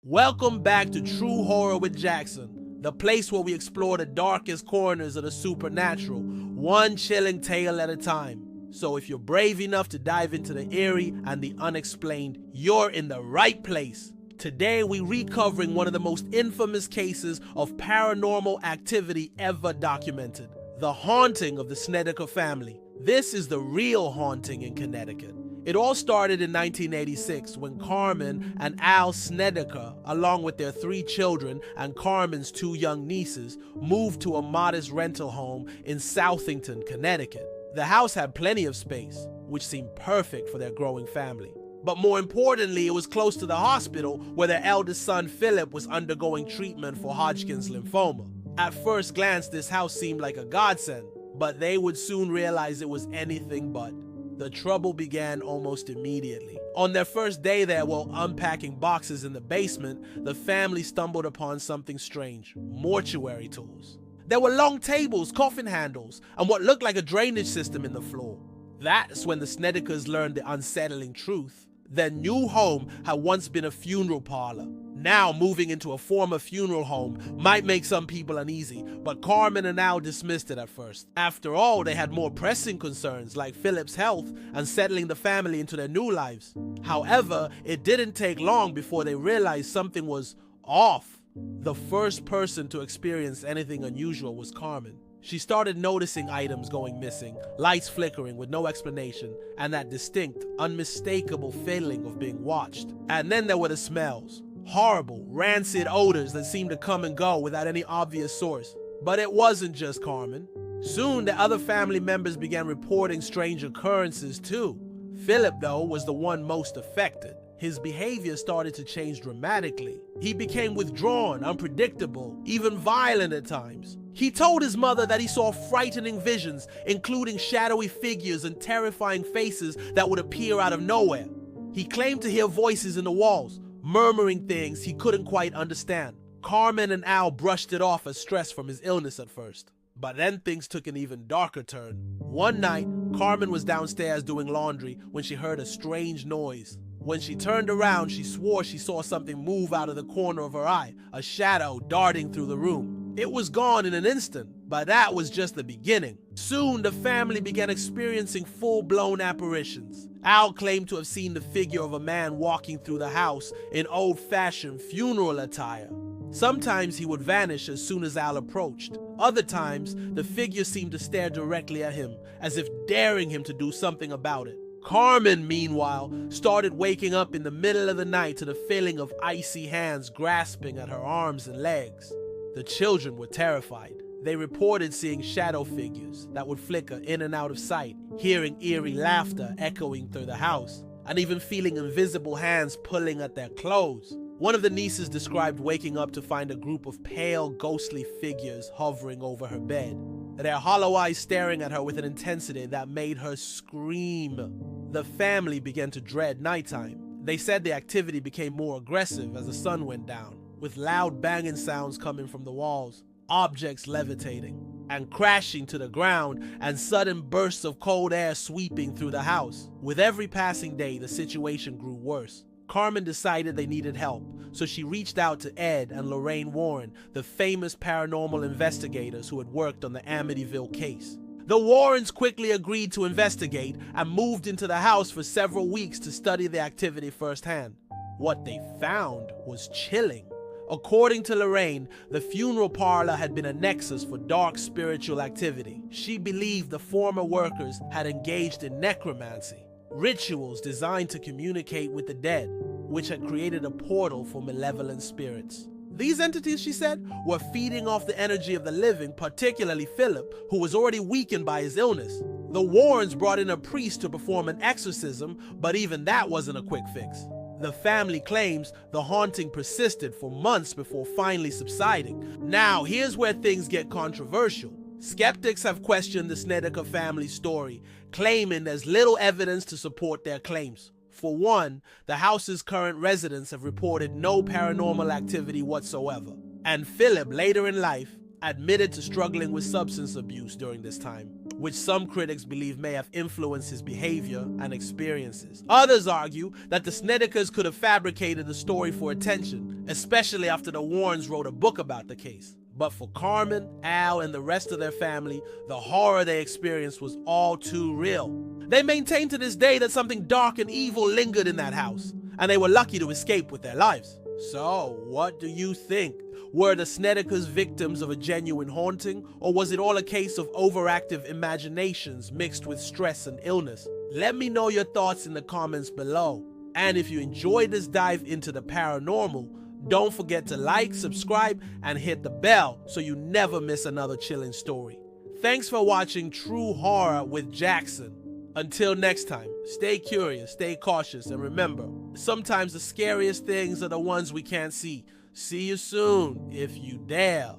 Welcome back to True Horror with Jackson, the place where we explore the darkest corners of the supernatural, one chilling tale at a time. So if you're brave enough to dive into the eerie and the unexplained, you're in the right place. Today we're recovering one of the most infamous cases of paranormal activity ever documented, the haunting of the Snedeker family. This is the real haunting in Connecticut. It all started in 1986 when Carmen and Al Snedeker, along with their 3 children and Carmen's 2 young nieces, moved to a modest rental home in Southington, Connecticut. The house had plenty of space, which seemed perfect for their growing family. But more importantly, it was close to the hospital where their eldest son Philip was undergoing treatment for Hodgkin's lymphoma. At first glance, this house seemed like a godsend, but they would soon realize it was anything but. The trouble began almost immediately. On their first day there, while unpacking boxes in the basement, the family stumbled upon something strange: mortuary tools. There were long tables, coffin handles, and what looked like a drainage system in the floor. That's when the Snedekers learned the unsettling truth. Their new home had once been a funeral parlor. Now moving into a former funeral home might make some people uneasy, but Carmen and Al dismissed it at first. After all, they had more pressing concerns like Philip's health and settling the family into their new lives. However, it didn't take long before they realized something was off. The first person to experience anything unusual was Carmen. She started noticing items going missing, lights flickering with no explanation, and that distinct, unmistakable feeling of being watched. And then there were the smells. Horrible, rancid odors that seemed to come and go without any obvious source. But it wasn't just Carmen. Soon, the other family members began reporting strange occurrences too. Philip, though, was the one most affected. His behavior started to change dramatically. He became withdrawn, unpredictable, even violent at times. He told his mother that he saw frightening visions, including shadowy figures and terrifying faces that would appear out of nowhere. He claimed to hear voices in the walls, murmuring things he couldn't quite understand. Carmen and Al brushed it off as stress from his illness at first. But then things took an even darker turn. One night, Carmen was downstairs doing laundry when she heard a strange noise. When she turned around, she swore she saw something move out of the corner of her eye, a shadow darting through the room. It was gone in an instant, but that was just the beginning. Soon, the family began experiencing full-blown apparitions. Al claimed to have seen the figure of a man walking through the house in old-fashioned funeral attire. Sometimes he would vanish as soon as Al approached. Other times, the figure seemed to stare directly at him, as if daring him to do something about it. Carmen, meanwhile, started waking up in the middle of the night to the feeling of icy hands grasping at her arms and legs. The children were terrified. They reported seeing shadow figures that would flicker in and out of sight, hearing eerie laughter echoing through the house, and even feeling invisible hands pulling at their clothes. One of the nieces described waking up to find a group of pale, ghostly figures hovering over her bed, their hollow eyes staring at her with an intensity that made her scream. The family began to dread nighttime. They said the activity became more aggressive as the sun went down, with loud banging sounds coming from the walls, objects levitating and crashing to the ground, and sudden bursts of cold air sweeping through the house. With every passing day, the situation grew worse. Carmen decided they needed help, so she reached out to Ed and Lorraine Warren, the famous paranormal investigators who had worked on the Amityville case. The Warrens quickly agreed to investigate and moved into the house for several weeks to study the activity firsthand. What they found was chilling. According to Lorraine, the funeral parlor had been a nexus for dark spiritual activity. She believed the former workers had engaged in necromancy, rituals designed to communicate with the dead, which had created a portal for malevolent spirits. These entities, she said, were feeding off the energy of the living, particularly Philip, who was already weakened by his illness. The Warrens brought in a priest to perform an exorcism, but even that wasn't a quick fix. The family claims the haunting persisted for months before finally subsiding. Now, here's where things get controversial. Skeptics have questioned the Snedeker family's story, claiming there's little evidence to support their claims. For one, the house's current residents have reported no paranormal activity whatsoever. And Philip, later in life, admitted to struggling with substance abuse during this time. which some critics believe may have influenced his behavior and experiences. Others argue that the Snedekers could have fabricated the story for attention, especially after the Warrens wrote a book about the case. But for Carmen, Al, and the rest of their family, the horror they experienced was all too real. They maintain to this day that something dark and evil lingered in that house, and they were lucky to escape with their lives. So, what do you think? Were the Snedekers victims of a genuine haunting, or was it all a case of overactive imaginations mixed with stress and illness? Let me know your thoughts in the comments below. And if you enjoyed this dive into the paranormal, don't forget to like, subscribe, and hit the bell so you never miss another chilling story. Thanks for watching True Horror with Jackson. Until next time, stay curious, stay cautious, and remember, sometimes the scariest things are the ones we can't see. See you soon, if you dare.